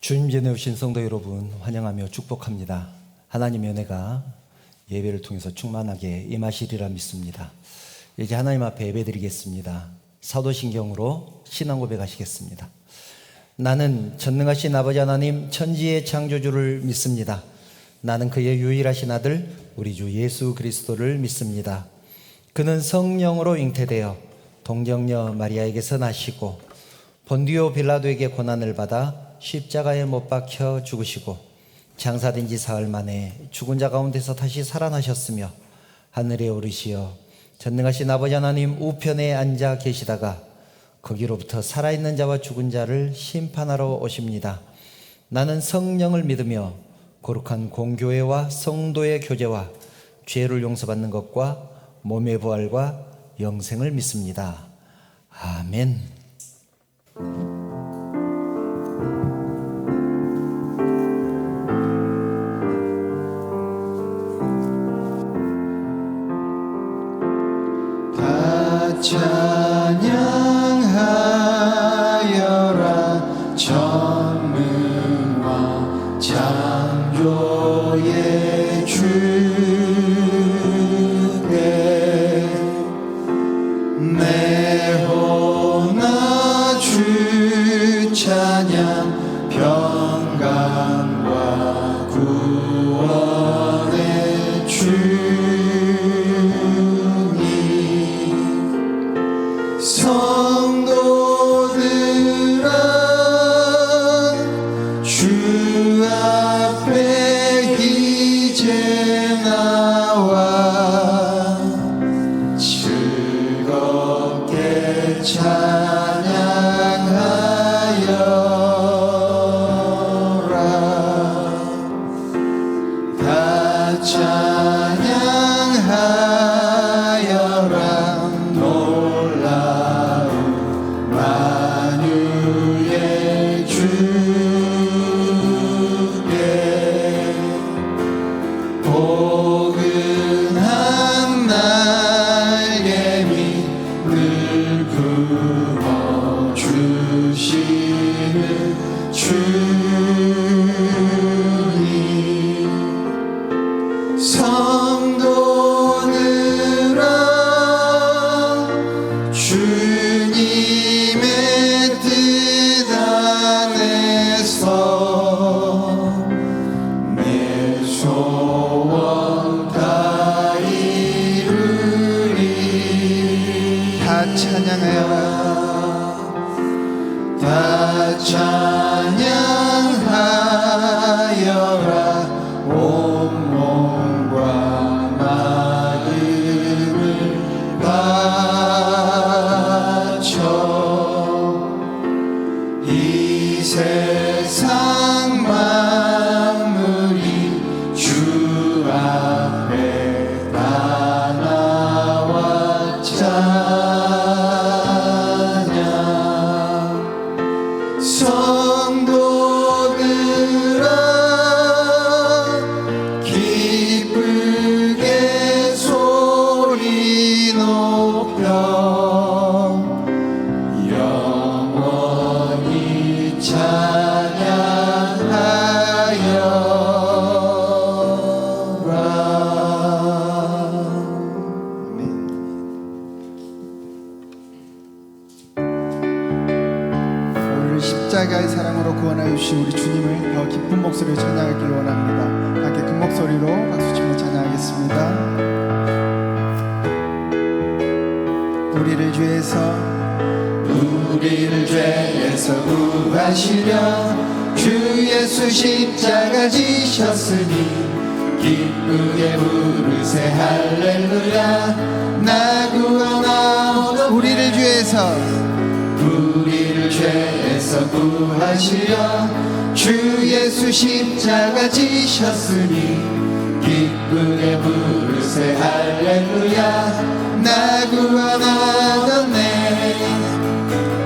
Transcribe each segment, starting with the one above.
주님 전에 오신 성도 여러분 환영하며 축복합니다. 하나님의 은혜가 예배를 통해서 충만하게 임하시리라 믿습니다. 이제 하나님 앞에 예배드리겠습니다. 사도신경으로 신앙 고백하시겠습니다. 나는 전능하신 아버지 하나님 천지의 창조주를 믿습니다. 나는 그의 유일하신 아들 우리 주 예수 그리스도를 믿습니다. 그는 성령으로 잉태되어 동정녀 마리아에게서 나시고 본디오 빌라도에게 고난을 받아 십자가에 못 박혀 죽으시고 장사된 지 사흘 만에 죽은 자 가운데서 다시 살아나셨으며 하늘에 오르시어 전능하신 아버지 하나님 우편에 앉아 계시다가 거기로부터 살아있는 자와 죽은 자를 심판하러 오십니다. 나는 성령을 믿으며 거룩한 공교회와 성도의 교제와 죄를 용서받는 것과 몸의 부활과 영생을 믿습니다. 아멘. 찬양하여라 전능와 창조의 주께 내 혼아 주 찬양 평강과 구원의 주 성도들아 주 앞에 이제 나와 즐겁게 찬양하여라 다 찬양하여라 만유의 주께 포근한 날개 밑을 굽어 주시는 주님 성도들아 주님의 뜻 안에서 내 소원 다 이루리 다 찬양하여라 다 찬양하여라 온몸과 마음을 바쳐 이 세상 만물이 주 앞에 다 나와 찬양 성도들아 기쁘게 소리 높여 영원히 찬양하여라. 우리를 십자가의 사랑으로 구원하여 주신 우리 주님을 더 기쁜 목소리로 찬양하길 원합니다. 함께 큰 목소리로 박수치며 찬양하겠습니다. 우리를 죄에서 구하시려 주 예수 십자가 지셨으니 기쁘게 부르세 할렐루야 나 구원하오는 우리를 죄에서 구하시려 주 예수 십자가 지셨으니 기쁘게 부르세 할렐루야 나 구원하셨네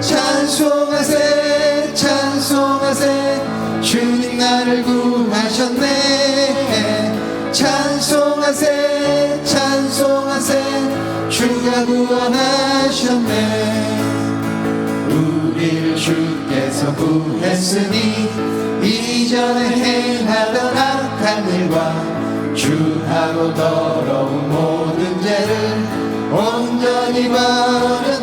찬송하세 찬송하세 주님 나를 구하셨네 찬송하세 찬송하세 주가 구원하셨네 우리를 주께서 구했으니 이전에 행하던 악한 일과 주하고 더러운 모든 죄를 온전히 버려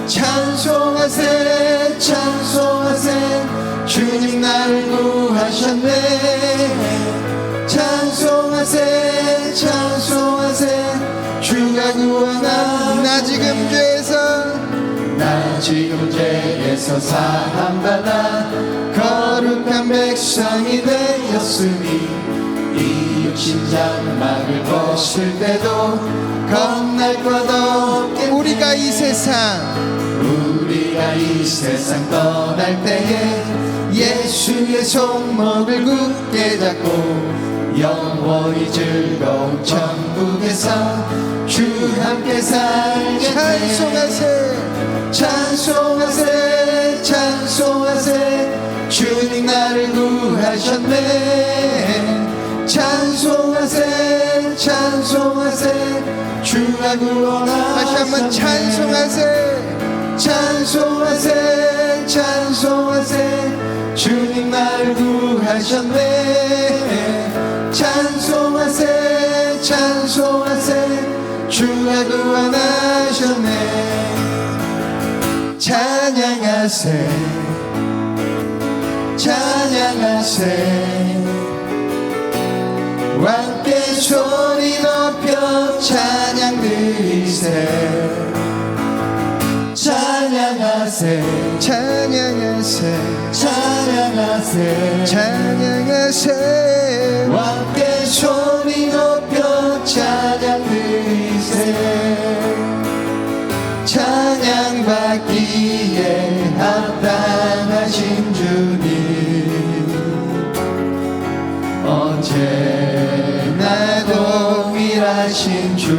찬송하세 찬송하세 주님 나를 구하셨네 찬송하세 찬송하세 주가 구원하셨네 나 지금 죄에서 사함받아 거룩한 백성이 되었으니 이 육신 장막을 벗을 때도 겁날 것 없겠네 우리가 이 세상 떠날 때에 예수의 손목을 굳게 잡고 영원히 즐거운 천국에서 주 함께 살겠네 찬송하세 찬송하세 주님 나를 구하셨네 찬송하세 찬송하세 주가 구원하셨네 다시 한번 찬송하세 찬송하세 주님 나를 구하셨네 찬송하세 찬송하세 주가 구원하셨네 찬양하세 찬양하세 함께 소리 높여 찬양 드리세 찬양하세 찬양하세 찬양하세 찬양하세 함께 소리 높여 찬양 드리세 찬양받기에 합당하신 주님 언제나 동일하신 주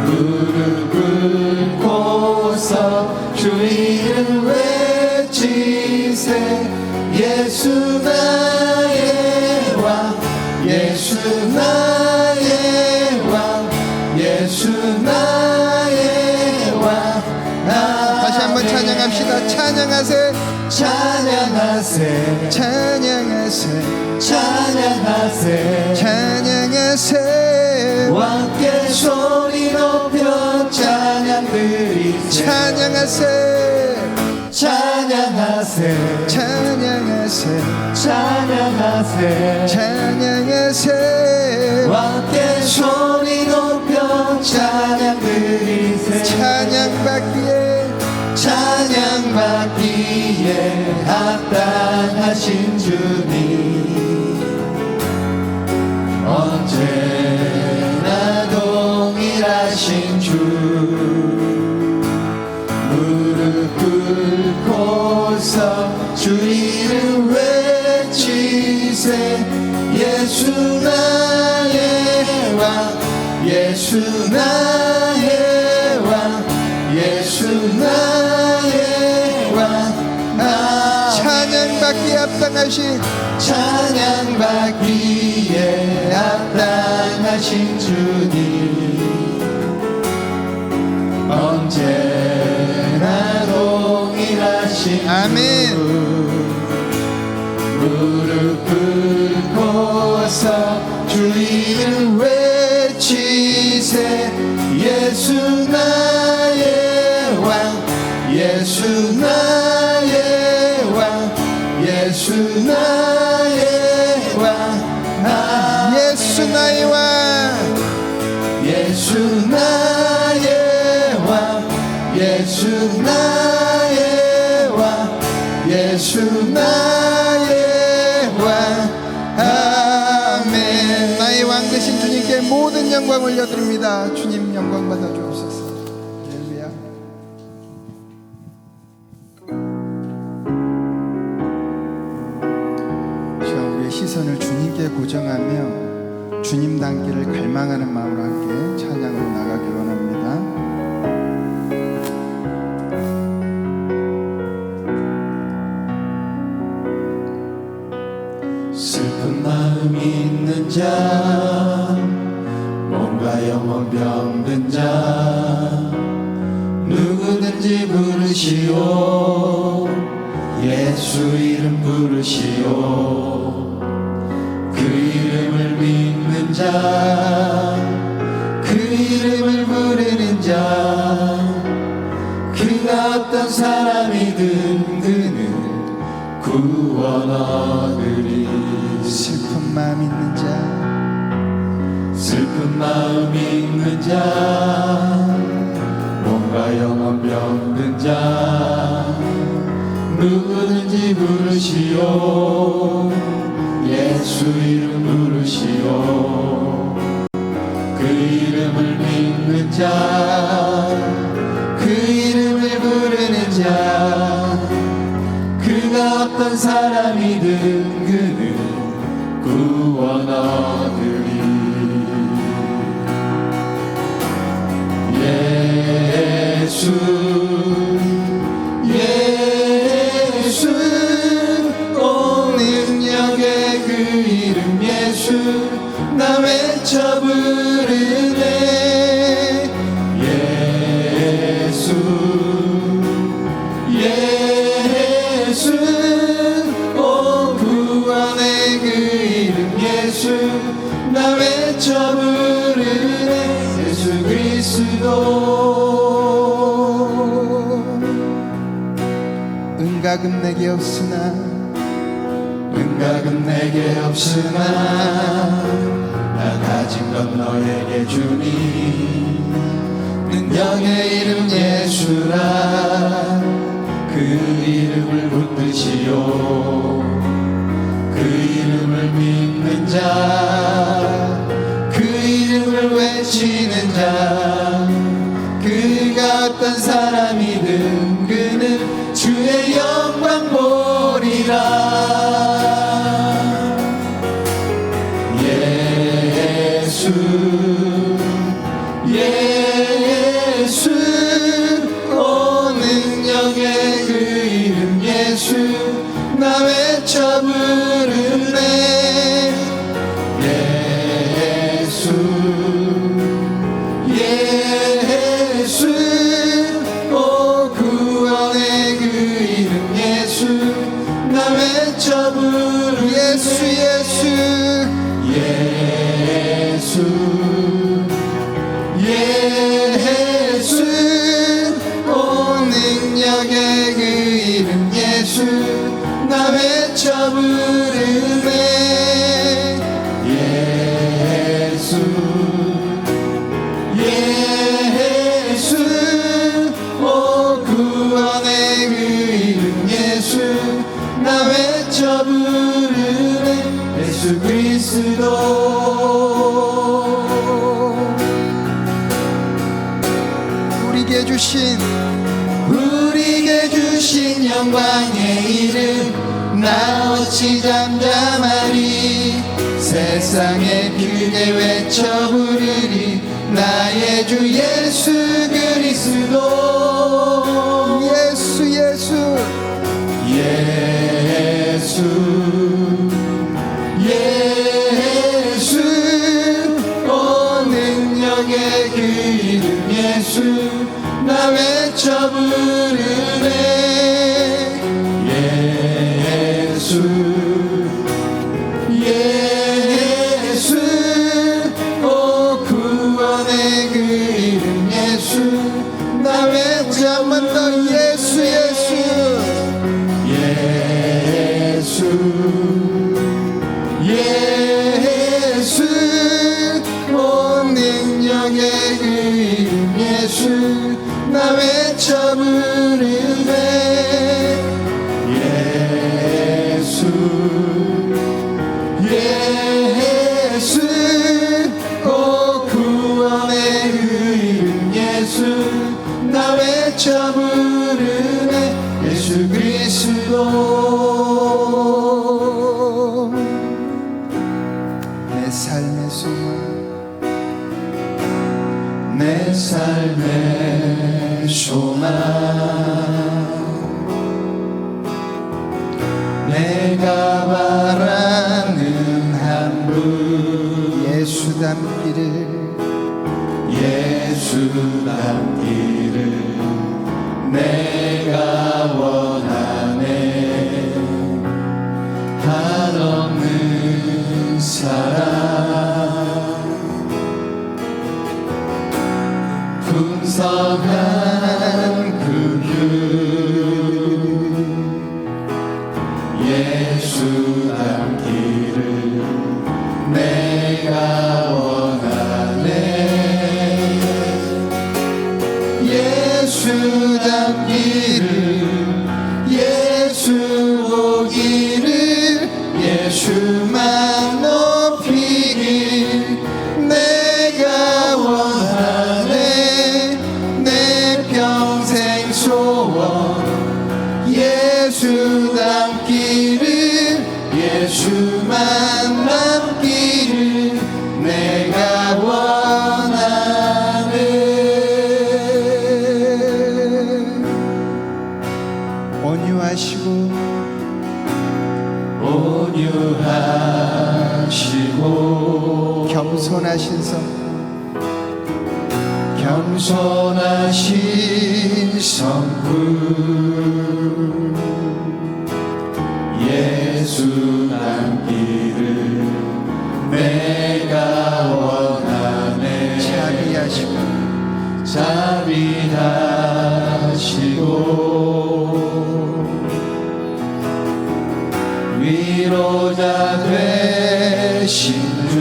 무릎 꿇고서 주 이름 외치세 예수 나의 왕 예수 나의 왕 예수 나의 왕 다시 한번 찬양합시다. 찬양하세 찬양하세 찬양하세 찬양하세 찬양하세 함께 소리 높여 찬양 드리세 찬양하세 찬양하세 찬양하세 찬양하세 찬양하세 함께 소리 높여 찬양 드리세 찬양받기에 합당하신 주님 언제나 동일하신 주 무릎 꿇고서 주 이름 외치세 예수 나의 왕 예수 나의 왕 예수 나의 왕 찬양받기에 합당하신 찬양받기에 합당하신 주님 언제나 동일하신 아멘. 무릎 꿇고서 주 이름 외치세 예수 나의 왕 예수 나의 왕 예수 나의 왕 예수 나의 왕 예수 나의 왕 예수 나의 왕 예수 나의 왕 아멘. 나의 왕 되신 주님께 모든 영광을 올려드립니다. 주님 영광 받아 주옵소서. 할렐루야. 우리의 시선을 주님께 고정하며 주님 닮기를 갈망하는 마음으로 함께 찬양으로 나가기 원합니다. 슬픈 마음 있는 자 몸과 영혼 병든 자 누구든지 부르시오 예수 이름 부르시오. 그 이름을 믿는 자, 그 이름을 부르는 자, 그가 어떤 사람이든 그는 구원 얻으리. 슬픈 마음 있는 자, 슬픈 마음 있는 자, 몸과 영혼 병든 자, 누구든지 부르시오. 예수 이름 부르시오. 그 이름을 믿는 자, 그 이름을 부르는 자, 그가 어떤 사람이든 그는 구원 얻으리. 예수 예수 온 능력의 그 이름 예수 나 외쳐 부르네. 예수 예수 온 구원의 그 이름 예수 나 외쳐 부르네. 예수 그리스도. 은각은 내게 없으나 은각은 내게 없으나 나 가진 건 너에게 주니. 능력의 이름 예수라 그 이름을 붙드시오. 그 이름을 믿는 자, 그 이름을 외치는 자, 그가 어떤 사람이든 그는 주의 영광 보리라. 예수 예수 온 능력의 그 이름 예수 나 외쳐 부르네. 예수 예수 오 구원의 그 이름 예수 나 외쳐 부르네. 예수 예수 예수 예수 온 능력의 그 이름 예수 나 외쳐 부르네. 예수 예수 오 구원의 그 이름 예수 나 외쳐 부르네. 예수 그리스도. 우리에게 주신 우리에게 주신 영광의 이름 나 어찌 잠잠하리. 세상에 크게 외쳐 부르리. 나의 주 예수 그리스도. 예수 예수 예수 예수 온 능력의 그 이름 예수 나 외쳐 부르네. 예수 예수 오 구원의 그 이름 예수 나 외쳐 한번 더 예수 예수 예수 예수 온 능력의 그 이름 예수 나 외쳐 부르네. 예수 예수 오 구원의 그 이름 예수 나 외쳐 부르네. 예수 그리스도. 내 삶의 소망 내 삶의 소망 내가 바라는 한 분 예수 닮기를 예수 닮기를 내가 원하네. 풍성한 그 길 예수 닮기를 내가 원하네 예수 닮기를 예수 보기를 예수만 높이길 내가 원하네 내 평생 소원 예수 닮기를 예수만 닮기를 내가 원하네 온유하시고 온유하시고 겸손하신 성 겸손하신 성품 예수 닮기를 내가 원하네 자비하시고 자비하시고 위로자 되신 주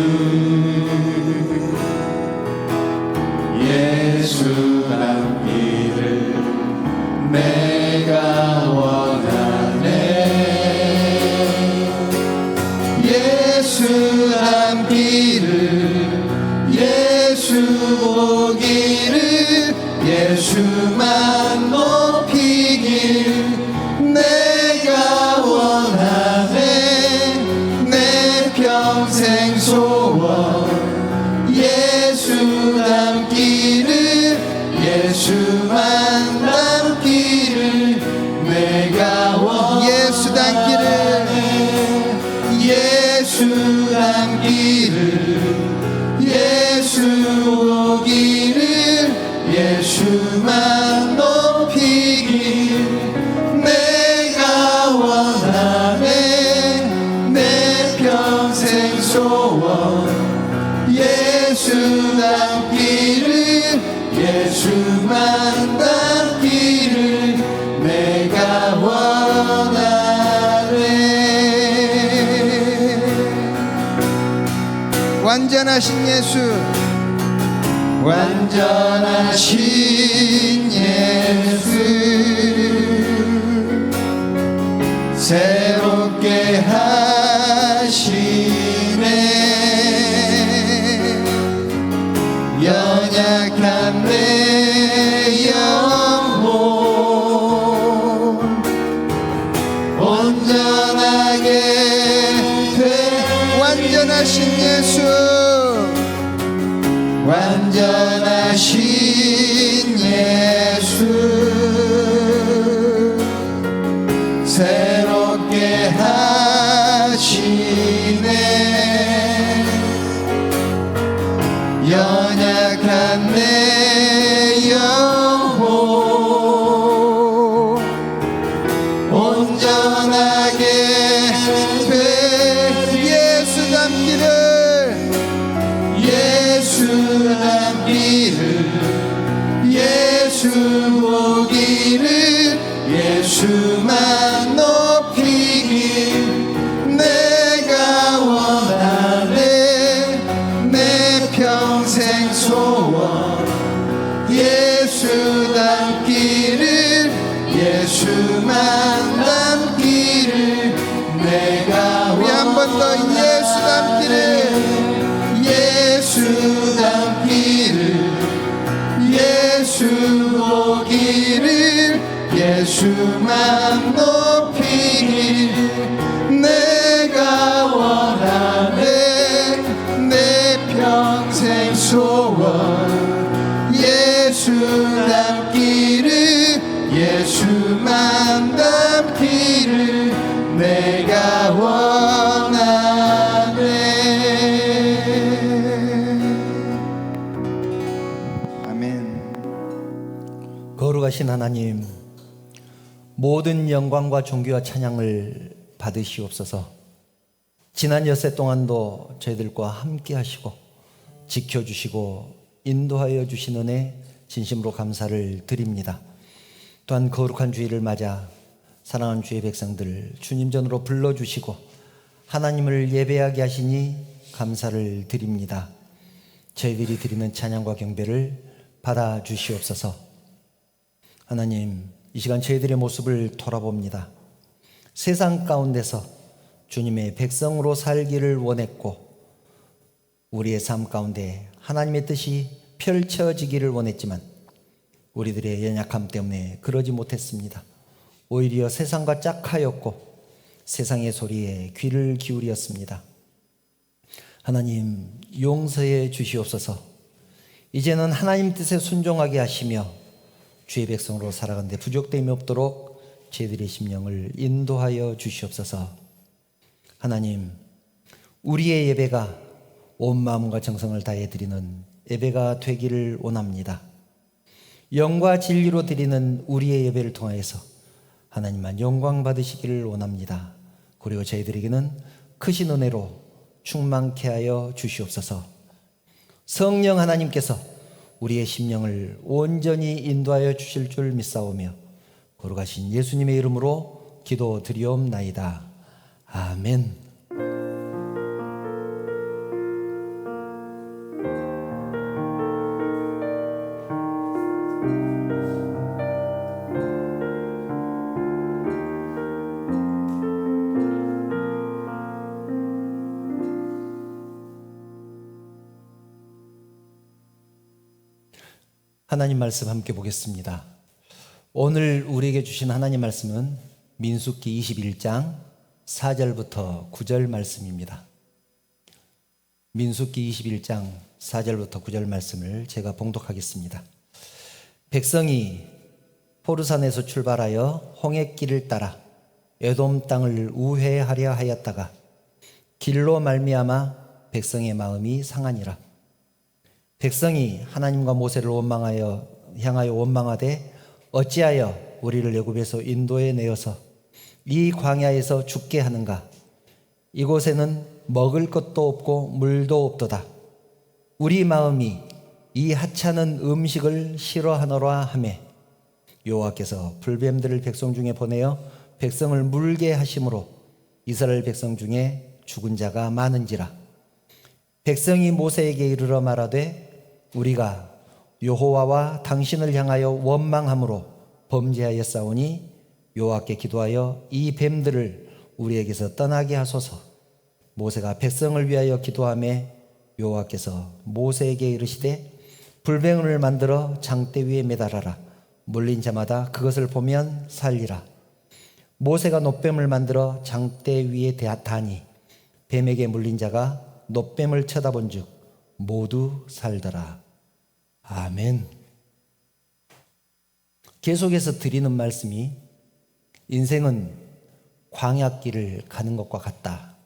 예수 닮기를 내가 원하네 예수 닮기를 예수 보기를 예수만 높이길 내가 원하네 내 평생 소원 예수 닮기를 예수만 닮기를 내가 원하네 예수 닮기를 예수 닮기를 예수 보기를 예수만 높이길 내가 원하네 내 평생 소원 예수 닮기를 예수만 닮기를 내가 원하네 완전하신 예수 완전하신 예수 새롭게 하시네 연약한 내 영혼 온전하게 되 완전하신 예수 완전하신 예수 새롭게 하시네 연약한 내 영혼 온전하게 되 예수 닮기를 예수 닮기를 예수 보기를 예수만 높이길 내가 원하네 내 평생 소원 예수 닮기를 예수만 닮기를 내가 우리 한 번 더 예수 닮기를 예수 닮기를 예수 보기를 예수만 높이길 내가 원하네 내 평생 소원 예수 닮기를 예수만 닮기를 내가 원하네 아멘. 거룩하신 하나님, 모든 영광과 존귀와 찬양을 받으시옵소서. 지난 엿새 동안도 저희들과 함께 하시고 지켜주시고 인도하여 주신 은혜 진심으로 감사를 드립니다. 또한 거룩한 주일을 맞아 사랑하는 주의 백성들 주님 전으로 불러주시고 하나님을 예배하게 하시니 감사를 드립니다. 저희들이 드리는 찬양과 경배를 받아주시옵소서. 하나님, 이 시간 저희들의 모습을 돌아봅니다. 세상 가운데서 주님의 백성으로 살기를 원했고 우리의 삶 가운데 하나님의 뜻이 펼쳐지기를 원했지만 우리들의 연약함 때문에 그러지 못했습니다. 오히려 세상과 짝하였고 세상의 소리에 귀를 기울였습니다. 하나님, 용서해 주시옵소서. 이제는 하나님 뜻에 순종하게 하시며 주의 백성으로 살아가는데 부족됨이 없도록 저희들의 심령을 인도하여 주시옵소서. 하나님, 우리의 예배가 온 마음과 정성을 다해 드리는 예배가 되기를 원합니다. 영과 진리로 드리는 우리의 예배를 통하여서 하나님만 영광 받으시기를 원합니다. 그리고 저희들에게는 크신 은혜로 충만케 하여 주시옵소서. 성령 하나님께서 우리의 심령을 온전히 인도하여 주실 줄 믿사오며 거룩하신 예수님의 이름으로 기도드리옵나이다. 아멘. 하나님 말씀 함께 보겠습니다. 오늘 우리에게 주신 하나님 말씀은 민수기 21장 4절부터 9절 말씀입니다. 민수기 21장 4절부터 9절 말씀을 제가 봉독하겠습니다. 백성이 호르산에서 출발하여 홍해길을 따라 에돔 땅을 우회하려 하였다가 길로 말미암아 백성의 마음이 상하니라. 백성이 하나님과 모세를 향하여 원망하되 어찌하여 우리를 애굽에서 인도해 내어서 이 광야에서 죽게 하는가? 이곳에는 먹을 것도 없고 물도 없도다. 우리 마음이 이 하찮은 음식을 싫어하노라 하매 여호와께서 불뱀들을 백성 중에 보내어 백성을 물게 하심으로 이스라엘 백성 중에 죽은 자가 많은지라. 백성이 모세에게 이르러 말하되 우리가 여호와와 당신을 향하여 원망함으로 범죄하였사오니 여호와께 기도하여 이 뱀들을 우리에게서 떠나게 하소서. 모세가 백성을 위하여 기도하매 여호와께서 모세에게 이르시되 불뱀을 만들어 장대 위에 매달아라. 물린 자마다 그것을 보면 살리라. 모세가 놋뱀을 만들어 장대 위에 다니 뱀에게 물린 자가 놋뱀을 쳐다본즉 모두 살더라. 아멘. 계속해서 드리는 말씀이 인생은 광야길을 가는 것과 같다.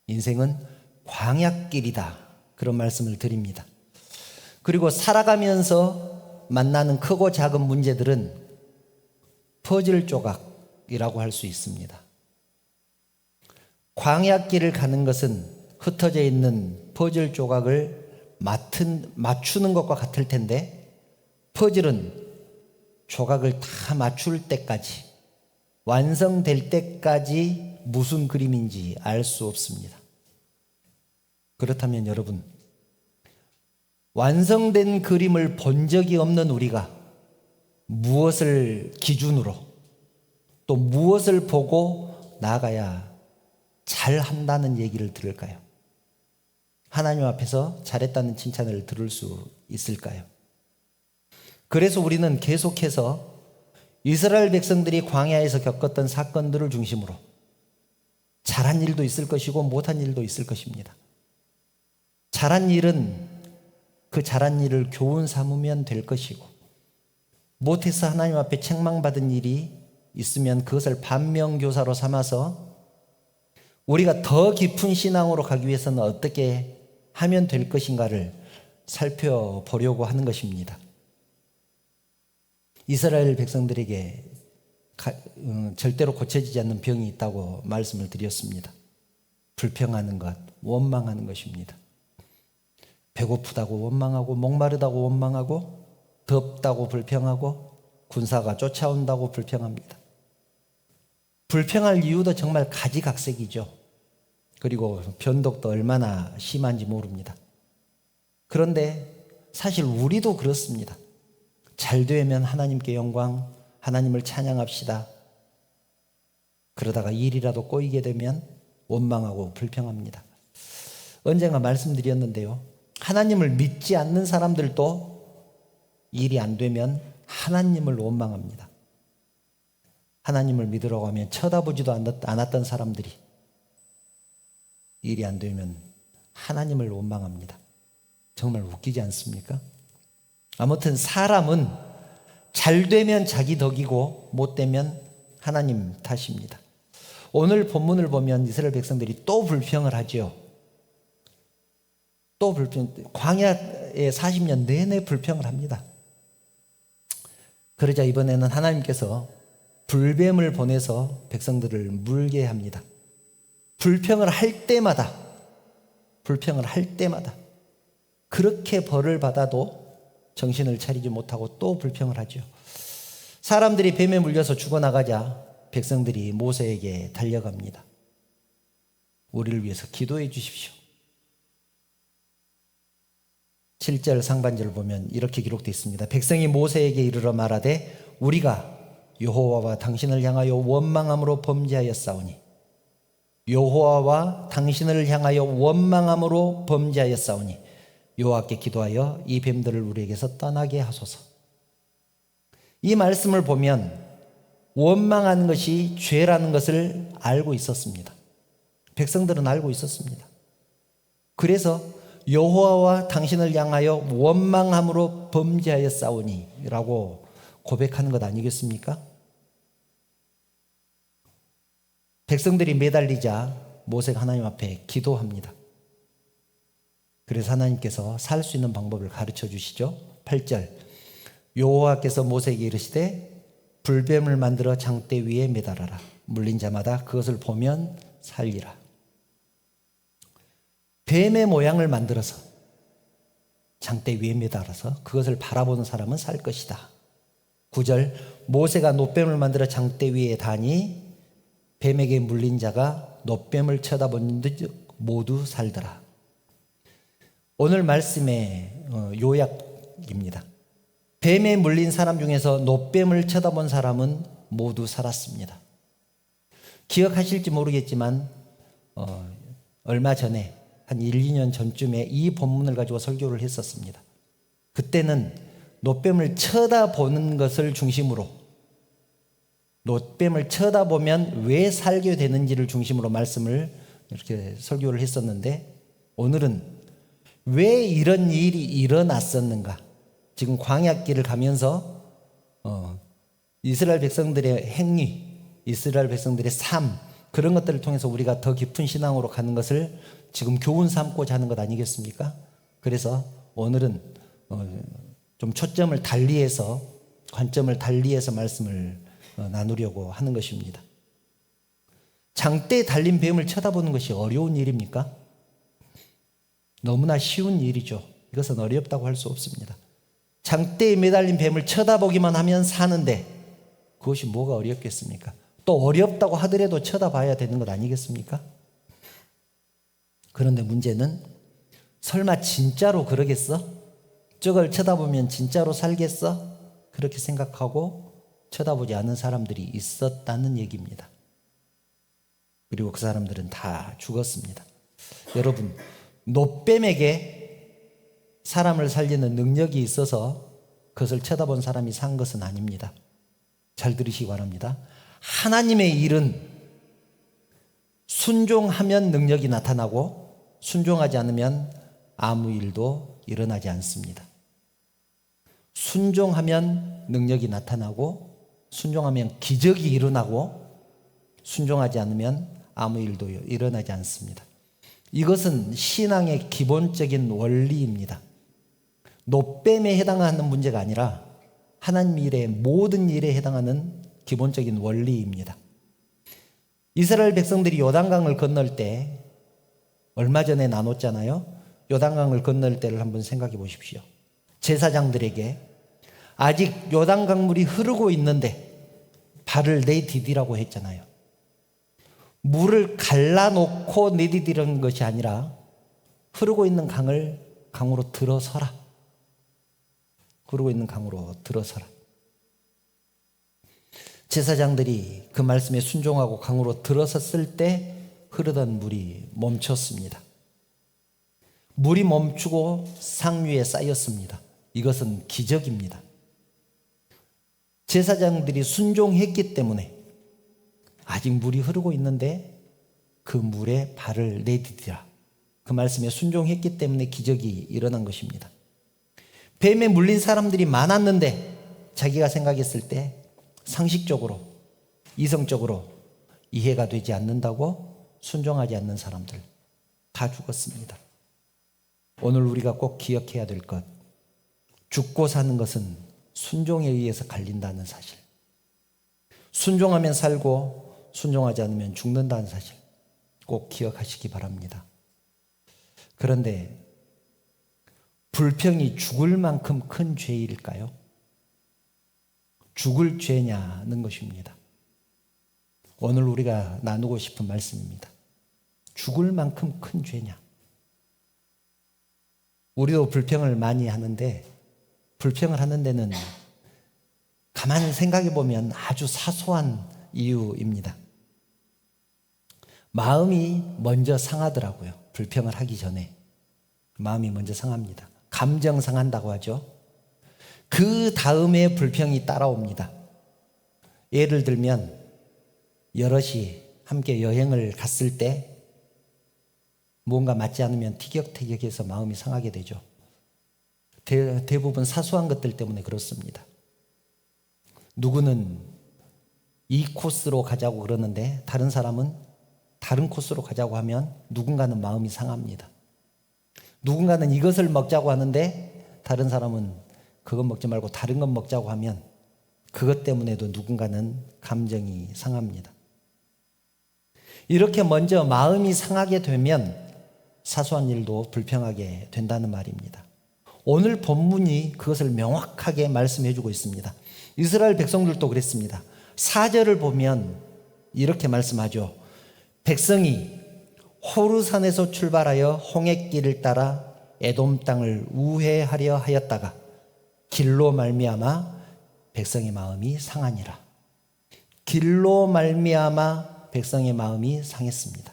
인생은 광야길이다. 그런 말씀을 드립니다. 그리고 살아가면서 만나는 크고 작은 문제들은 퍼즐 조각이라고 할 수 있습니다. 광야길을 가는 것은 흩어져 있는 퍼즐 조각을 맞추는 것과 같을 텐데 퍼즐은 조각을 다 맞출 때까지 완성될 때까지 무슨 그림인지 알 수 없습니다. 그렇다면 여러분, 완성된 그림을 본 적이 없는 우리가 무엇을 기준으로 또 무엇을 보고 나아가야 잘한다는 얘기를 들을까요? 하나님 앞에서 잘했다는 칭찬을 들을 수 있을까요? 그래서 우리는 계속해서 이스라엘 백성들이 광야에서 겪었던 사건들을 중심으로 잘한 일도 있을 것이고 못한 일도 있을 것입니다. 잘한 일은 그 잘한 일을 교훈 삼으면 될 것이고 못해서 하나님 앞에 책망받은 일이 있으면 그것을 반면교사로 삼아서 우리가 더 깊은 신앙으로 가기 위해서는 어떻게 하면 될 것인가를 살펴보려고 하는 것입니다. 이스라엘 백성들에게 절대로 고쳐지지 않는 병이 있다고 말씀을 드렸습니다. 불평하는 것, 원망하는 것입니다. 배고프다고 원망하고 목마르다고 원망하고 덥다고 불평하고 군사가 쫓아온다고 불평합니다. 불평할 이유도 정말 가지각색이죠. 그리고 변덕도 얼마나 심한지 모릅니다. 그런데 사실 우리도 그렇습니다. 잘 되면 하나님께 영광, 하나님을 찬양합시다. 그러다가 일이라도 꼬이게 되면 원망하고 불평합니다. 언젠가 말씀드렸는데요. 하나님을 믿지 않는 사람들도 일이 안 되면 하나님을 원망합니다. 하나님을 믿으라고 하면 쳐다보지도 않았던 사람들이 일이 안 되면 하나님을 원망합니다. 정말 웃기지 않습니까? 아무튼 사람은 잘 되면 자기 덕이고 못 되면 하나님 탓입니다. 오늘 본문을 보면 이스라엘 백성들이 또 불평을 하죠. 또 광야에 40년 내내 불평을 합니다. 그러자 이번에는 하나님께서 불뱀을 보내서 백성들을 물게 합니다. 불평을 할 때마다 그렇게 벌을 받아도 정신을 차리지 못하고 또 불평을 하죠. 사람들이 뱀에 물려서 죽어나가자 백성들이 모세에게 달려갑니다. 우리를 위해서 기도해 주십시오. 7절 상반절을 보면 이렇게 기록되어 있습니다. 백성이 모세에게 이르러 말하되 우리가 여호와와 당신을 향하여 원망함으로 범죄하였사오니 여호와와 당신을 향하여 원망함으로 범죄하였사오니 여호와께 기도하여 이 뱀들을 우리에게서 떠나게 하소서. 이 말씀을 보면 원망하는 것이 죄라는 것을 알고 있었습니다. 백성들은 알고 있었습니다. 그래서 여호와와 당신을 향하여 원망함으로 범죄하였사오니 라고 고백하는 것 아니겠습니까? 백성들이 매달리자 모세가 하나님 앞에 기도합니다. 그래서 하나님께서 살 수 있는 방법을 가르쳐 주시죠. 8절 여호와께서 모세에게 이르시되 불뱀을 만들어 장대 위에 매달아라. 물린 자마다 그것을 보면 살리라. 뱀의 모양을 만들어서 장대 위에 매달아서 그것을 바라보는 사람은 살 것이다. 9절 모세가 놋뱀을 만들어 장대 위에 다니 뱀에게 물린 자가 놋뱀을 쳐다보는 듯 모두 살더라. 오늘 말씀의 요약입니다. 뱀에 물린 사람 중에서 놋뱀을 쳐다본 사람은 모두 살았습니다. 기억하실지 모르겠지만 얼마 전에 한 1, 2년 전쯤에 이 본문을 가지고 설교를 했었습니다. 그때는 놋뱀을 쳐다보는 것을 중심으로 놋뱀을 쳐다보면 왜 살게 되는지를 중심으로 말씀을 이렇게 설교를 했었는데 오늘은 왜 이런 일이 일어났었는가? 지금 광야길을 가면서 이스라엘 백성들의 행위, 이스라엘 백성들의 삶 그런 것들을 통해서 우리가 더 깊은 신앙으로 가는 것을 지금 교훈 삼고자 하는 것 아니겠습니까? 그래서 오늘은 좀 초점을 달리해서 관점을 달리해서 말씀을 나누려고 하는 것입니다. 장대에 달린 뱀을 쳐다보는 것이 어려운 일입니까? 너무나 쉬운 일이죠. 이것은 어렵다고 할 수 없습니다. 장대에 매달린 뱀을 쳐다보기만 하면 사는데 그것이 뭐가 어렵겠습니까? 또 어렵다고 하더라도 쳐다봐야 되는 것 아니겠습니까? 그런데 문제는 설마 진짜로 그러겠어? 저걸 쳐다보면 진짜로 살겠어? 그렇게 생각하고 쳐다보지 않은 사람들이 있었다는 얘기입니다. 그리고 그 사람들은 다 죽었습니다. 여러분, 놋뱀에게 사람을 살리는 능력이 있어서 그것을 쳐다본 사람이 산 것은 아닙니다. 잘 들으시기 바랍니다. 하나님의 일은 순종하면 능력이 나타나고 순종하지 않으면 아무 일도 일어나지 않습니다. 순종하면 능력이 나타나고 순종하면 기적이 일어나고 순종하지 않으면 아무 일도 일어나지 않습니다. 이것은 신앙의 기본적인 원리입니다. 놋뱀에 해당하는 문제가 아니라 하나님 일의 모든 일에 해당하는 기본적인 원리입니다. 이스라엘 백성들이 요단강을 건널 때 얼마 전에 나눴잖아요. 요단강을 건널 때를 한번 생각해 보십시오. 제사장들에게 아직 요단 강물이 흐르고 있는데 발을 내디디라고 했잖아요. 물을 갈라놓고 내디디라는 것이 아니라 흐르고 있는 강으로 들어서라. 흐르고 있는 강으로 들어서라. 제사장들이 그 말씀에 순종하고 강으로 들어섰을 때 흐르던 물이 멈췄습니다. 물이 멈추고 상류에 쌓였습니다. 이것은 기적입니다. 제사장들이 순종했기 때문에 아직 물이 흐르고 있는데 그 물에 발을 내디디라. 그 말씀에 순종했기 때문에 기적이 일어난 것입니다. 뱀에 물린 사람들이 많았는데 자기가 생각했을 때 상식적으로, 이성적으로 이해가 되지 않는다고 순종하지 않는 사람들 다 죽었습니다. 오늘 우리가 꼭 기억해야 될 것, 죽고 사는 것은 순종에 의해서 갈린다는 사실. 순종하면 살고 순종하지 않으면 죽는다는 사실 꼭 기억하시기 바랍니다. 그런데 불평이 죽을 만큼 큰 죄일까요? 죽을 죄냐는 것입니다. 오늘 우리가 나누고 싶은 말씀입니다. 죽을 만큼 큰 죄냐? 우리도 불평을 많이 하는데 불평을 하는 데는 가만히 생각해 보면 아주 사소한 이유입니다. 마음이 먼저 상하더라고요. 불평을 하기 전에 마음이 먼저 상합니다. 감정 상한다고 하죠. 그 다음에 불평이 따라옵니다. 예를 들면 여럿이 함께 여행을 갔을 때 뭔가 맞지 않으면 티격태격해서 마음이 상하게 되죠. 대부분 사소한 것들 때문에 그렇습니다. 누구는 이 코스로 가자고 그러는데 다른 사람은 다른 코스로 가자고 하면 누군가는 마음이 상합니다. 누군가는 이것을 먹자고 하는데 다른 사람은 그것 먹지 말고 다른 것 먹자고 하면 그것 때문에도 누군가는 감정이 상합니다. 이렇게 먼저 마음이 상하게 되면 사소한 일도 불평하게 된다는 말입니다. 오늘 본문이 그것을 명확하게 말씀해 주고 있습니다. 이스라엘 백성들도 그랬습니다. 4절을 보면 이렇게 말씀하죠. 백성이 호르산에서 출발하여 홍해길을 따라 에돔 땅을 우회하려 하였다가 길로 말미암아 백성의 마음이 상하니라. 길로 말미암아 백성의 마음이 상했습니다.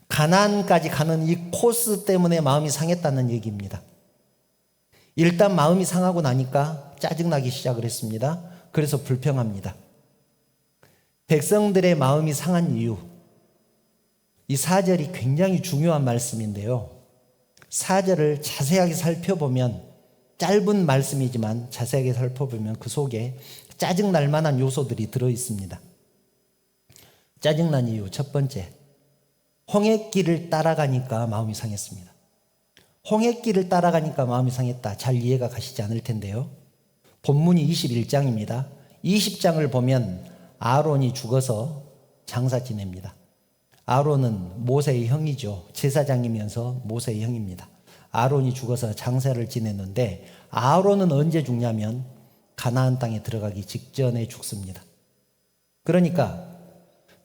가나안까지 가는 이 코스 때문에 마음이 상했다는 얘기입니다. 일단 마음이 상하고 나니까 짜증나기 시작을 했습니다. 그래서 불평합니다. 백성들의 마음이 상한 이유, 이 4절이 굉장히 중요한 말씀인데요. 4절을 자세하게 살펴보면, 짧은 말씀이지만 자세하게 살펴보면 그 속에 짜증날 만한 요소들이 들어있습니다. 짜증난 이유 첫 번째, 홍해길을 따라가니까 마음이 상했습니다. 홍해길을 따라가니까 마음이 상했다. 잘 이해가 가시지 않을 텐데요. 본문이 21장입니다. 20장을 보면 아론이 죽어서 장사 지냅니다. 아론은 모세의 형이죠. 제사장이면서 모세의 형입니다. 아론이 죽어서 장사를 지냈는데 아론은 언제 죽냐면 가나안 땅에 들어가기 직전에 죽습니다. 그러니까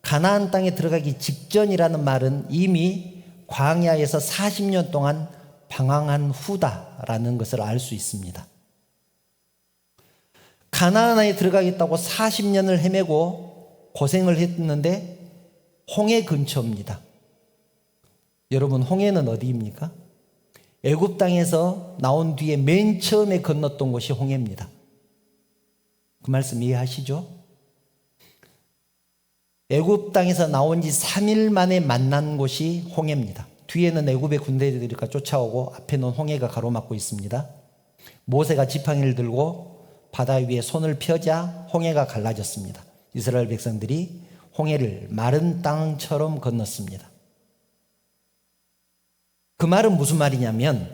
가나안 땅에 들어가기 직전이라는 말은 이미 광야에서 40년 동안 방황한 후다라는 것을 알 수 있습니다. 가나안에 들어가겠다고 40년을 헤매고 고생을 했는데 홍해 근처입니다. 여러분, 홍해는 어디입니까? 애굽 땅에서 나온 뒤에 맨 처음에 건넜던 곳이 홍해입니다. 그 말씀 이해하시죠? 애굽 땅에서 나온 지 3일 만에 만난 곳이 홍해입니다. 뒤에는 애굽의 군대들이 쫓아오고 앞에는 홍해가 가로막고 있습니다. 모세가 지팡이를 들고 바다 위에 손을 펴자 홍해가 갈라졌습니다. 이스라엘 백성들이 홍해를 마른 땅처럼 건넜습니다. 그 말은 무슨 말이냐면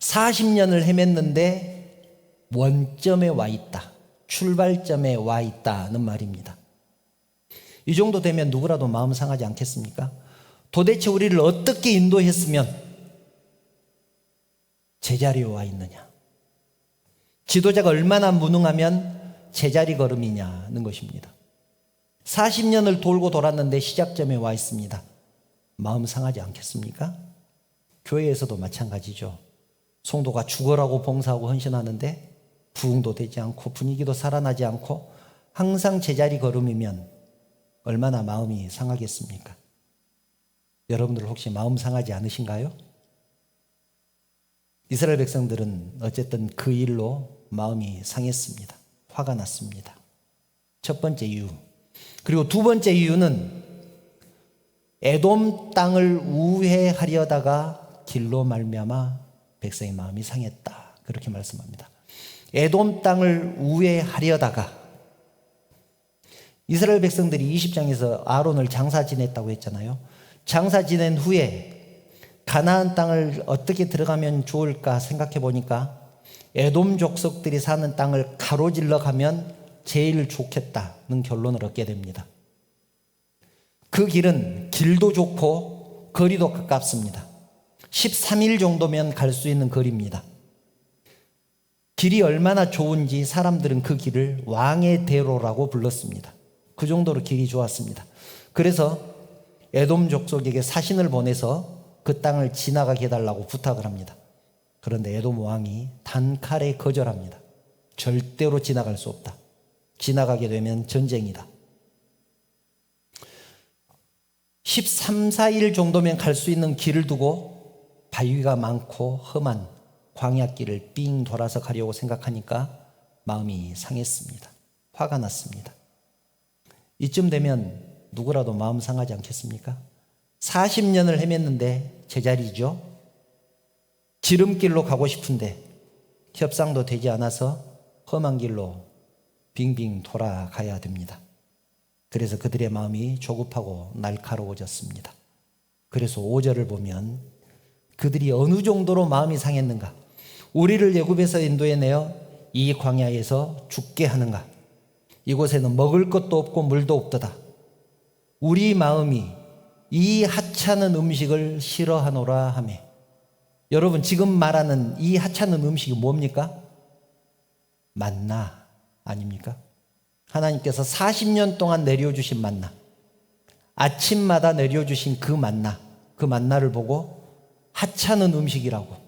40년을 헤맸는데 원점에 와 있다. 출발점에 와 있다는 말입니다. 이 정도 되면 누구라도 마음 상하지 않겠습니까? 도대체 우리를 어떻게 인도했으면 제자리에 와 있느냐? 지도자가 얼마나 무능하면 제자리 걸음이냐는 것입니다. 40년을 돌고 돌았는데 시작점에 와 있습니다. 마음 상하지 않겠습니까? 교회에서도 마찬가지죠. 성도가 죽어라고 봉사하고 헌신하는데 부흥도 되지 않고 분위기도 살아나지 않고 항상 제자리 걸음이면 얼마나 마음이 상하겠습니까? 여러분들 혹시 마음 상하지 않으신가요? 이스라엘 백성들은 어쨌든 그 일로 마음이 상했습니다. 화가 났습니다. 첫 번째 이유. 그리고 두 번째 이유는 에돔 땅을 우회하려다가 길로 말미암아 백성의 마음이 상했다. 그렇게 말씀합니다. 에돔 땅을 우회하려다가 이스라엘 백성들이 20장에서 아론을 장사 지냈다고 했잖아요. 장사 지낸 후에 가나안 땅을 어떻게 들어가면 좋을까 생각해 보니까 에돔 족속들이 사는 땅을 가로질러 가면 제일 좋겠다는 결론을 얻게 됩니다. 그 길은 길도 좋고 거리도 가깝습니다. 13일 정도면 갈 수 있는 거리입니다. 길이 얼마나 좋은지 사람들은 그 길을 왕의 대로라고 불렀습니다. 그 정도로 길이 좋았습니다. 그래서 에돔 족속에게 사신을 보내서 그 땅을 지나가게 해달라고 부탁을 합니다. 그런데 에돔 왕이 단칼에 거절합니다. 절대로 지나갈 수 없다. 지나가게 되면 전쟁이다. 13, 14일 정도면 갈 수 있는 길을 두고 바위가 많고 험한 광야길을 삥 돌아서 가려고 생각하니까 마음이 상했습니다. 화가 났습니다. 이쯤 되면 누구라도 마음 상하지 않겠습니까? 40년을 헤맸는데 제자리죠. 지름길로 가고 싶은데 협상도 되지 않아서 험한 길로 빙빙 돌아가야 됩니다. 그래서 그들의 마음이 조급하고 날카로워졌습니다. 그래서 5절을 보면 그들이 어느 정도로 마음이 상했는가? 우리를 애굽에서 인도해내어 이 광야에서 죽게 하는가? 이곳에는 먹을 것도 없고 물도 없도다. 우리 마음이 이 하찮은 음식을 싫어하노라 하매. 여러분, 지금 말하는 이 하찮은 음식이 뭡니까? 만나 아닙니까? 하나님께서 40년 동안 내려주신 만나, 아침마다 내려주신 그 만나, 그 만나를 보고 하찮은 음식이라고.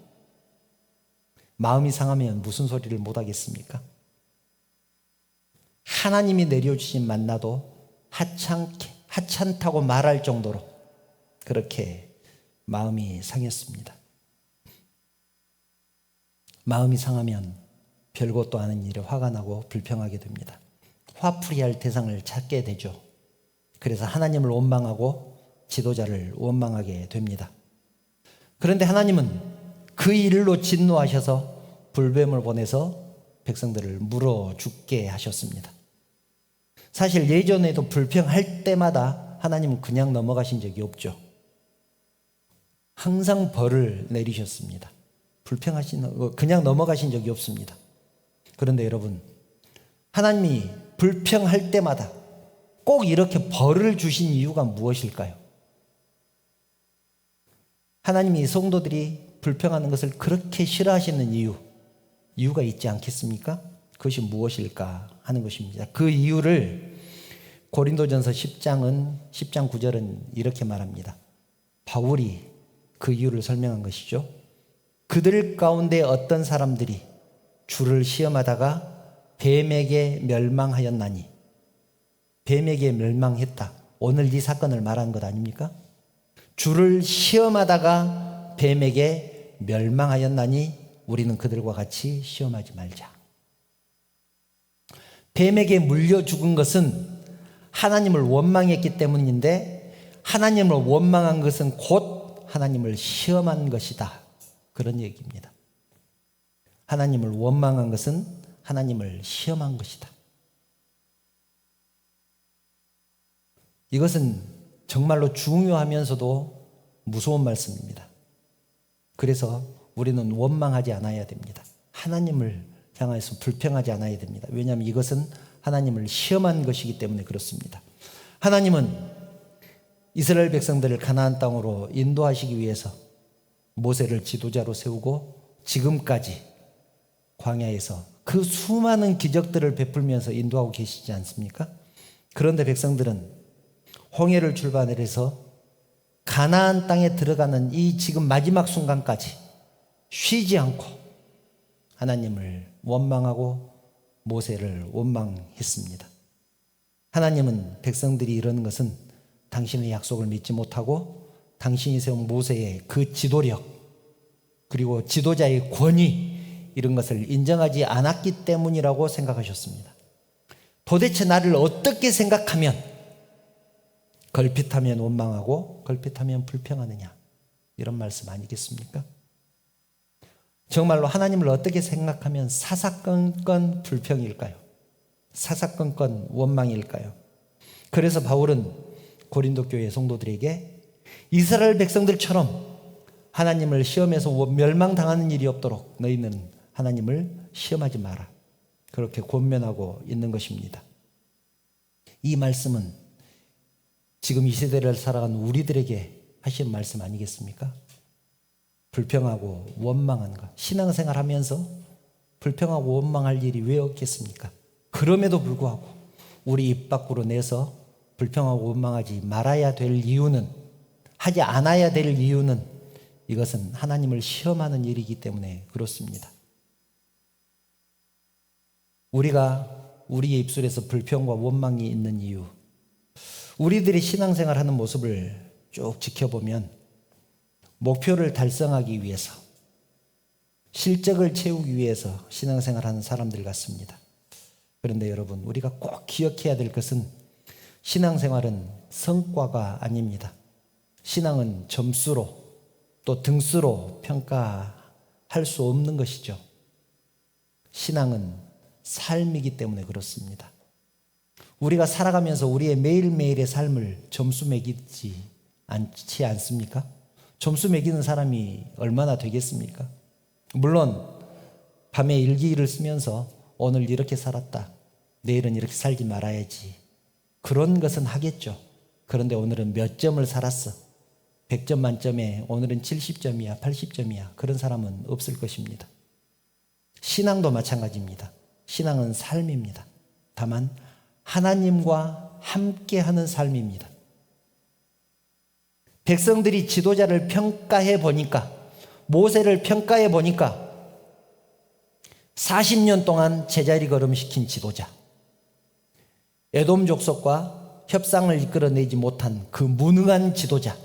마음이 상하면 무슨 소리를 못하겠습니까? 하나님이 내려주신 만나도 하찮다고 말할 정도로 그렇게 마음이 상했습니다. 마음이 상하면 별것도 아닌 일에 화가 나고 불평하게 됩니다. 화풀이할 대상을 찾게 되죠. 그래서 하나님을 원망하고 지도자를 원망하게 됩니다. 그런데 하나님은 그 일로 진노하셔서 불뱀을 보내서 백성들을 물어 죽게 하셨습니다. 사실 예전에도 불평할 때마다 하나님은 그냥 넘어가신 적이 없죠. 항상 벌을 내리셨습니다. 그냥 넘어가신 적이 없습니다. 그런데 여러분, 하나님이 불평할 때마다 꼭 이렇게 벌을 주신 이유가 무엇일까요? 하나님이 성도들이 불평하는 것을 그렇게 싫어하시는 이유가 있지 않겠습니까? 그것이 무엇일까 하는 것입니다. 그 이유를 고린도전서 10장 9절은 이렇게 말합니다. 바울이 그 이유를 설명한 것이죠. 그들 가운데 어떤 사람들이 주를 시험하다가 뱀에게 멸망하였나니. 뱀에게 멸망했다. 오늘 이 사건을 말하는 것 아닙니까? 주를 시험하다가 뱀에게 멸망하였나니 우리는 그들과 같이 시험하지 말자. 뱀에게 물려 죽은 것은 하나님을 원망했기 때문인데, 하나님을 원망한 것은 곧 하나님을 시험한 것이다. 그런 얘기입니다. 하나님을 원망한 것은 하나님을 시험한 것이다. 이것은 정말로 중요하면서도 무서운 말씀입니다. 그래서 우리는 원망하지 않아야 됩니다. 하나님을 향해서 불평하지 않아야 됩니다. 왜냐하면 이것은 하나님을 시험한 것이기 때문에 그렇습니다. 하나님은 이스라엘 백성들을 가나안 땅으로 인도하시기 위해서 모세를 지도자로 세우고 지금까지 광야에서 그 수많은 기적들을 베풀면서 인도하고 계시지 않습니까? 그런데 백성들은 홍해를 출발해서 가나안 땅에 들어가는 이 지금 마지막 순간까지 쉬지 않고 하나님을 원망하고 모세를 원망했습니다. 하나님은 백성들이 이러는 것은 당신의 약속을 믿지 못하고 당신이 세운 모세의 그 지도력 그리고 지도자의 권위 이런 것을 인정하지 않았기 때문이라고 생각하셨습니다. 도대체 나를 어떻게 생각하면 걸핏하면 원망하고 걸핏하면 불평하느냐 이런 말씀 아니겠습니까? 정말로 하나님을 어떻게 생각하면 사사건건 불평일까요? 사사건건 원망일까요? 그래서 바울은 고린도 교회 성도들에게 이스라엘 백성들처럼 하나님을 시험에서 멸망당하는 일이 없도록 너희는 하나님을 시험하지 마라. 그렇게 권면하고 있는 것입니다. 이 말씀은 지금 이 시대를 살아가는 우리들에게 하신 말씀 아니겠습니까? 불평하고 원망한 것. 신앙생활 하면서 불평하고 원망할 일이 왜 없겠습니까? 그럼에도 불구하고 우리 입 밖으로 내서 불평하고 원망하지 말아야 될 이유는, 하지 않아야 될 이유는 이것은 하나님을 시험하는 일이기 때문에 그렇습니다. 우리가 우리의 입술에서 불평과 원망이 있는 이유, 우리들이 신앙생활하는 모습을 쭉 지켜보면 목표를 달성하기 위해서, 실적을 채우기 위해서 신앙생활하는 사람들 같습니다. 그런데 여러분, 우리가 꼭 기억해야 될 것은 신앙생활은 성과가 아닙니다. 신앙은 점수로 또 등수로 평가할 수 없는 것이죠. 신앙은 삶이기 때문에 그렇습니다. 우리가 살아가면서 우리의 매일매일의 삶을 점수 매기지 않지 않습니까? 점수 매기는 사람이 얼마나 되겠습니까? 물론 밤에 일기를 쓰면서 오늘 이렇게 살았다, 내일은 이렇게 살지 말아야지, 그런 것은 하겠죠. 그런데 오늘은 몇 점을 살았어, 100점 만점에 오늘은 70점이야 80점이야 그런 사람은 없을 것입니다. 신앙도 마찬가지입니다. 신앙은 삶입니다. 다만 하나님과 함께하는 삶입니다. 백성들이 지도자를 평가해 보니까, 모세를 평가해 보니까 40년 동안 제자리 걸음시킨 지도자, 에돔 족속과 협상을 이끌어내지 못한 그 무능한 지도자,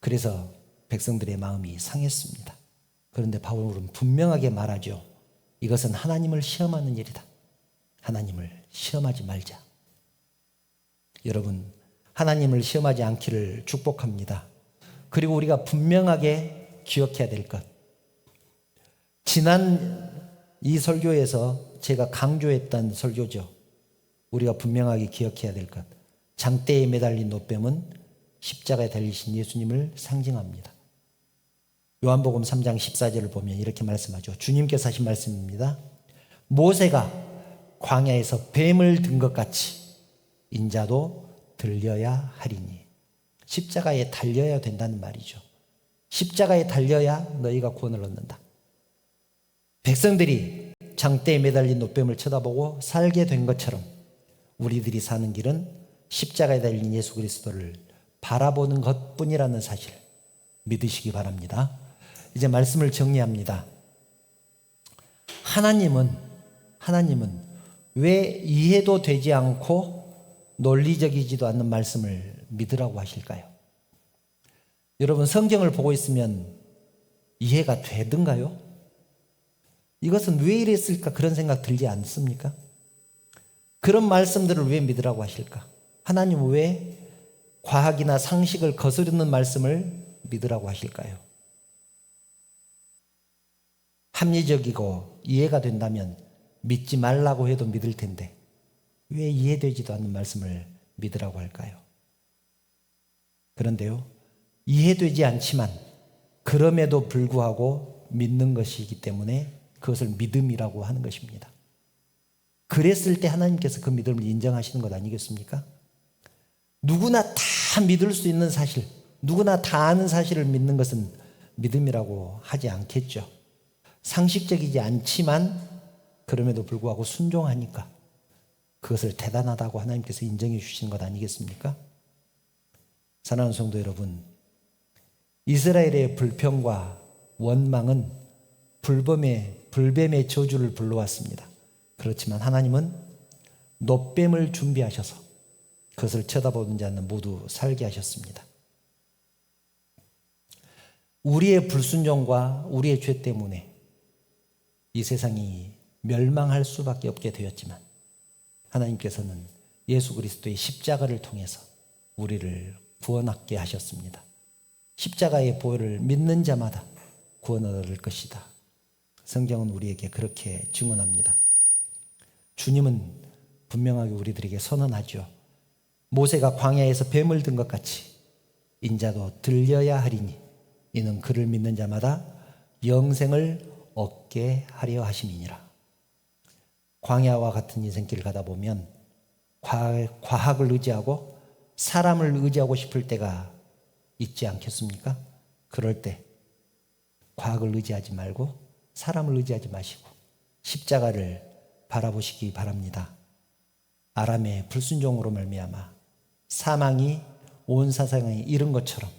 그래서 백성들의 마음이 상했습니다. 그런데 바울은 분명하게 말하죠. 이것은 하나님을 시험하는 일이다. 하나님을 시험하지 말자. 여러분, 하나님을 시험하지 않기를 축복합니다. 그리고 우리가 분명하게 기억해야 될 것, 지난 이 설교에서 제가 강조했던 설교죠. 우리가 분명하게 기억해야 될 것, 장대에 매달린 노뱀은 십자가에 달리신 예수님을 상징합니다. 요한복음 3장 14절을 보면 이렇게 말씀하죠. 주님께서 하신 말씀입니다. 모세가 광야에서 뱀을 든 것 같이 인자도 들려야 하리니. 십자가에 달려야 된다는 말이죠. 십자가에 달려야 너희가 구원을 얻는다. 백성들이 장대에 매달린 노뱀을 쳐다보고 살게 된 것처럼 우리들이 사는 길은 십자가에 달린 예수 그리스도를 바라보는 것뿐이라는 사실 믿으시기 바랍니다. 이제 말씀을 정리합니다. 하나님은 왜 이해도 되지 않고 논리적이지도 않는 말씀을 믿으라고 하실까요? 여러분, 성경을 보고 있으면 이해가 되던가요? 이것은 왜 이랬을까 그런 생각 들지 않습니까? 그런 말씀들을 왜 믿으라고 하실까? 하나님은 왜 과학이나 상식을 거스르는 말씀을 믿으라고 하실까요? 합리적이고 이해가 된다면 믿지 말라고 해도 믿을 텐데 왜 이해되지도 않는 말씀을 믿으라고 할까요? 그런데요, 이해되지 않지만 그럼에도 불구하고 믿는 것이기 때문에 그것을 믿음이라고 하는 것입니다. 그랬을 때 하나님께서 그 믿음을 인정하시는 것 아니겠습니까? 누구나 다 믿을 수 있는 사실, 누구나 다 아는 사실을 믿는 것은 믿음이라고 하지 않겠죠. 상식적이지 않지만 그럼에도 불구하고 순종하니까 그것을 대단하다고 하나님께서 인정해 주시는 것 아니겠습니까? 사랑하는 성도 여러분, 이스라엘의 불평과 원망은 불뱀의 저주를 불러왔습니다. 그렇지만 하나님은 노뱀을 준비하셔서 그것을 쳐다보지 않는 모두 살게 하셨습니다. 우리의 불순종과 우리의 죄 때문에 이 세상이 멸망할 수밖에 없게 되었지만 하나님께서는 예수 그리스도의 십자가를 통해서 우리를 구원하게 하셨습니다. 십자가의 보혈을 믿는 자마다 구원을 얻을 것이다. 성경은 우리에게 그렇게 증언합니다. 주님은 분명하게 우리들에게 선언하죠. 모세가 광야에서 뱀을 든 것 같이 인자도 들려야 하리니 이는 그를 믿는 자마다 영생을 얻게 하려 하심이니라. 광야와 같은 인생길을 가다 보면 과학을 의지하고 사람을 의지하고 싶을 때가 있지 않겠습니까? 그럴 때 과학을 의지하지 말고 사람을 의지하지 마시고 십자가를 바라보시기 바랍니다. 아람의 불순종으로 말미암아 사망이 온 세상에 이른 것처럼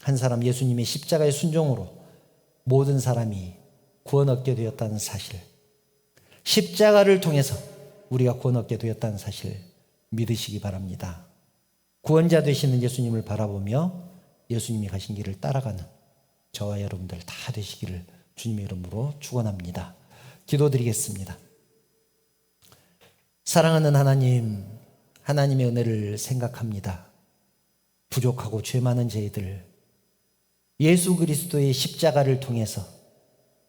한 사람 예수님의 십자가의 순종으로 모든 사람이 구원 얻게 되었다는 사실, 십자가를 통해서 우리가 구원 얻게 되었다는 사실 믿으시기 바랍니다. 구원자 되시는 예수님을 바라보며 예수님이 가신 길을 따라가는 저와 여러분들 다 되시기를 주님의 이름으로 축원합니다. 기도드리겠습니다. 사랑하는 하나님, 하나님의 은혜를 생각합니다. 부족하고 죄 많은 저희들 예수 그리스도의 십자가를 통해서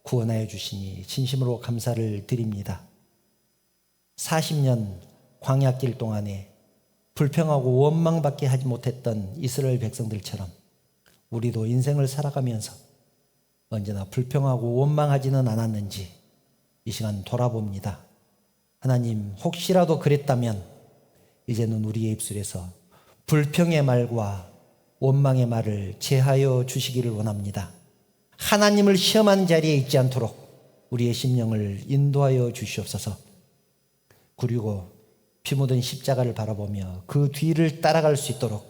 구원하여 주시니 진심으로 감사를 드립니다. 40년 광야길 동안에 불평하고 원망밖에 하지 못했던 이스라엘 백성들처럼 우리도 인생을 살아가면서 언제나 불평하고 원망하지는 않았는지 이 시간 돌아봅니다. 하나님, 혹시라도 그랬다면 이제는 우리의 입술에서 불평의 말과 원망의 말을 제하여 주시기를 원합니다. 하나님을 시험하는 자리에 있지 않도록 우리의 심령을 인도하여 주시옵소서. 그리고 피 묻은 십자가를 바라보며 그 뒤를 따라갈 수 있도록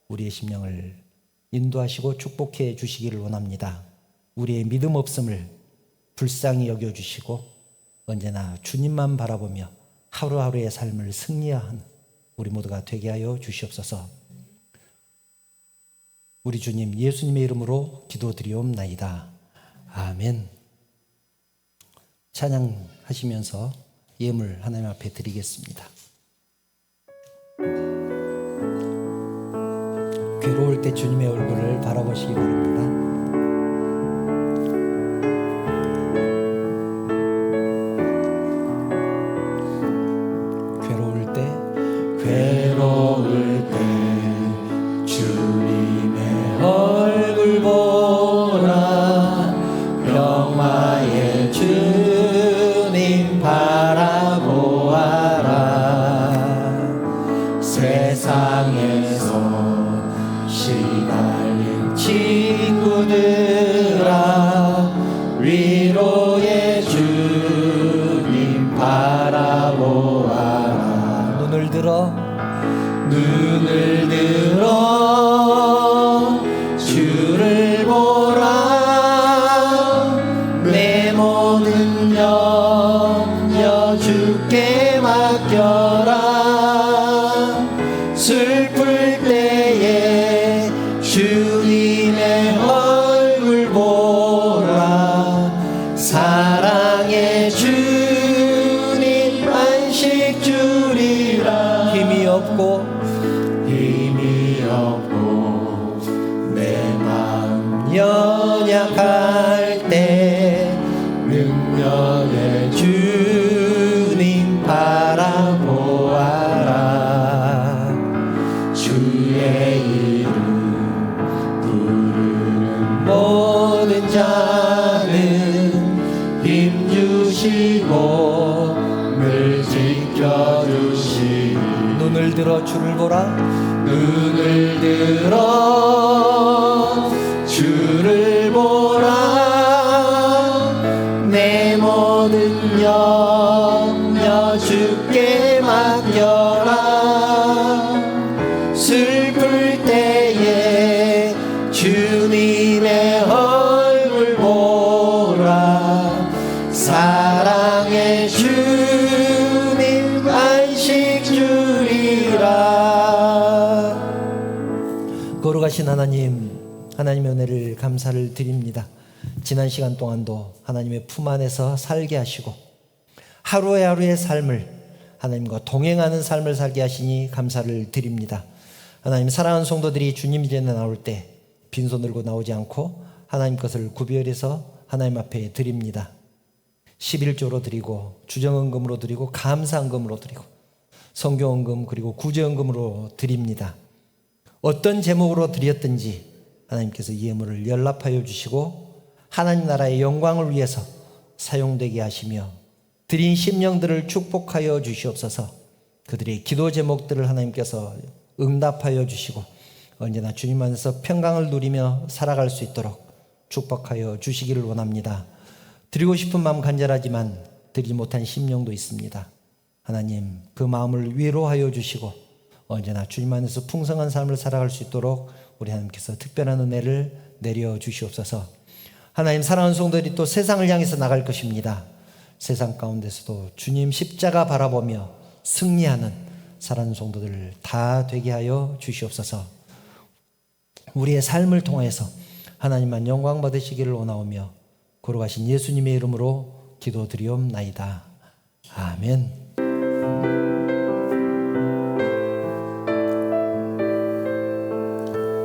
우리의 심령을 인도하시고 축복해 주시기를 원합니다. 우리의 믿음 없음을 불쌍히 여겨주시고 언제나 주님만 바라보며 하루하루의 삶을 승리하는 우리 모두가 되게 하여 주시옵소서. 우리 주님 예수님의 이름으로 기도드리옵나이다. 아멘. 찬양하시면서 예물 하나님 앞에 드리겠습니다. 괴로울 때 주님의 얼굴을 바라보시기 바랍니다. 괴로울 때 주님의 얼굴 보라. 평화의 주님 바라보아라. 세상에서 시달린 친구들아, 위로의 주님 바라보아라. 눈을 들어 주를 보라. 내 모든 염려 주께 맡겨라. 슬플 때에 주님의 얼굴 보라. 사랑의 주님 안식 주리라. 힘이 없고 내 마음 연약할 때 능력의 주님 바라보아라. 주의 이름 부르는 모든 자는 힘 주시고 늘 지켜주시니. 눈을 들어 주를 보라. 눈을 들어 주를 보라. 모든 염려 주께 맡겨라. 슬플 때에 주님의 얼굴 보라. 사랑의 주님 안식 주리라. 거룩하신 하나님의 은혜를 감사를 드립니다. 지난 시간 동안도 하나님의 품 안에서 살게 하시고 하루의 삶을 하나님과 동행하는 삶을 살게 하시니 감사를 드립니다. 하나님, 사랑하는 성도들이 주님 전에 나올 때 빈손 들고 나오지 않고 하나님 것을 구별해서 하나님 앞에 드립니다. 11조로 드리고 주정헌금으로 드리고 감사헌금으로 드리고 성교헌금 그리고 구제헌금으로 드립니다. 어떤 제목으로 드렸든지 하나님께서 이 예물을 연락하여 주시고 하나님 나라의 영광을 위해서 사용되게 하시며 드린 심령들을 축복하여 주시옵소서. 그들의 기도 제목들을 하나님께서 응답하여 주시고 언제나 주님 안에서 평강을 누리며 살아갈 수 있도록 축복하여 주시기를 원합니다. 드리고 싶은 마음 간절하지만 드리지 못한 심령도 있습니다. 하나님, 그 마음을 위로하여 주시고 언제나 주님 안에서 풍성한 삶을 살아갈 수 있도록 우리 하나님께서 특별한 은혜를 내려 주시옵소서. 하나님, 사랑하는 성도들이 또 세상을 향해서 나갈 것입니다. 세상 가운데서도 주님 십자가 바라보며 승리하는 사랑하는 성도들 다 되게 하여 주시옵소서. 우리의 삶을 통해서 하나님만 영광 받으시기를 원하오며 거룩하신 예수님의 이름으로 기도드리옵나이다. 아멘.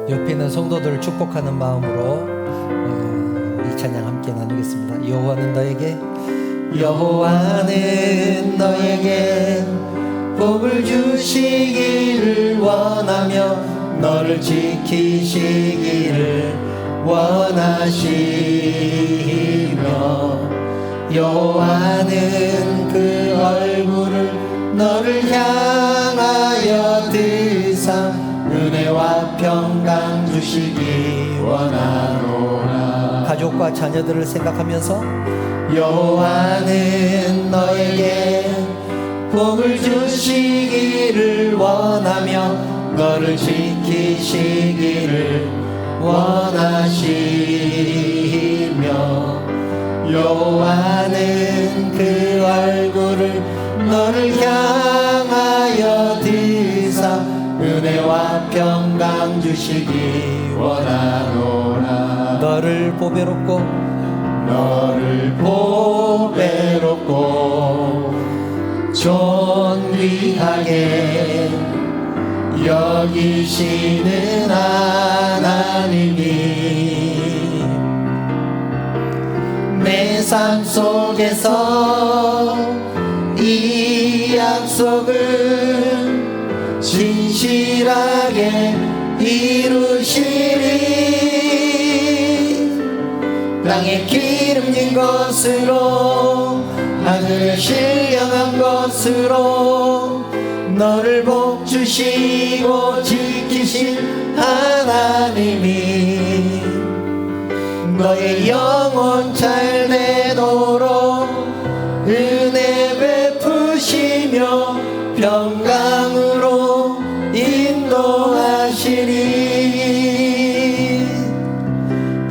옆에 있는 성도들을 축복하는 마음으로 이 찬양 함께 나누겠습니다. 여호와는 너에게 복을 주시기를 원하며 너를 지키시기를 원하시며 여호와는 그 얼굴을 너를 향하여 드사 은혜와 평강 주시기 원하노라. 가족과 자녀들을 생각하면서 여호와는 너에게 복을 주시기를 원하며 너를 지키시기를 원하시며 여호와는 그 얼굴을 너를 향하여 드사 은혜와 평강 주시기 원하노라. 너를 보배롭고 존귀하게 여기시는 하나님이 내 삶 속에서 이 약속을 진실하게 이루시리. 땅에 기름진 것으로 하늘에 신령한 것으로 너를 복주시고 지키실 하나님이 너의 영혼 잘 되도록 은혜 베푸시며 평강으로 인도하시리.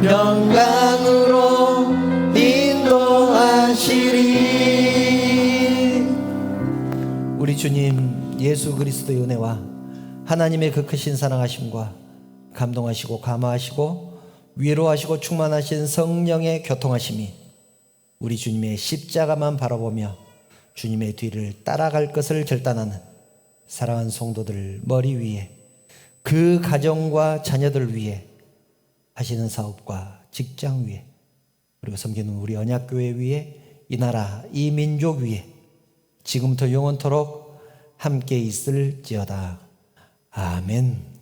평강으로 인도하시리. 우리 주님 예수 그리스도의 은혜와 하나님의 그 크신 사랑하심과 감동하시고 감화하시고 위로하시고 충만하신 성령의 교통하심이 우리 주님의 십자가만 바라보며 주님의 뒤를 따라갈 것을 결단하는 사랑하는 성도들 머리 위에, 그 가정과 자녀들 위에, 하시는 사업과 직장 위에, 그리고 섬기는 우리 언약교회 위에, 이 나라 이 민족 위에 지금부터 영원토록 함께 있을지어다. 아멘.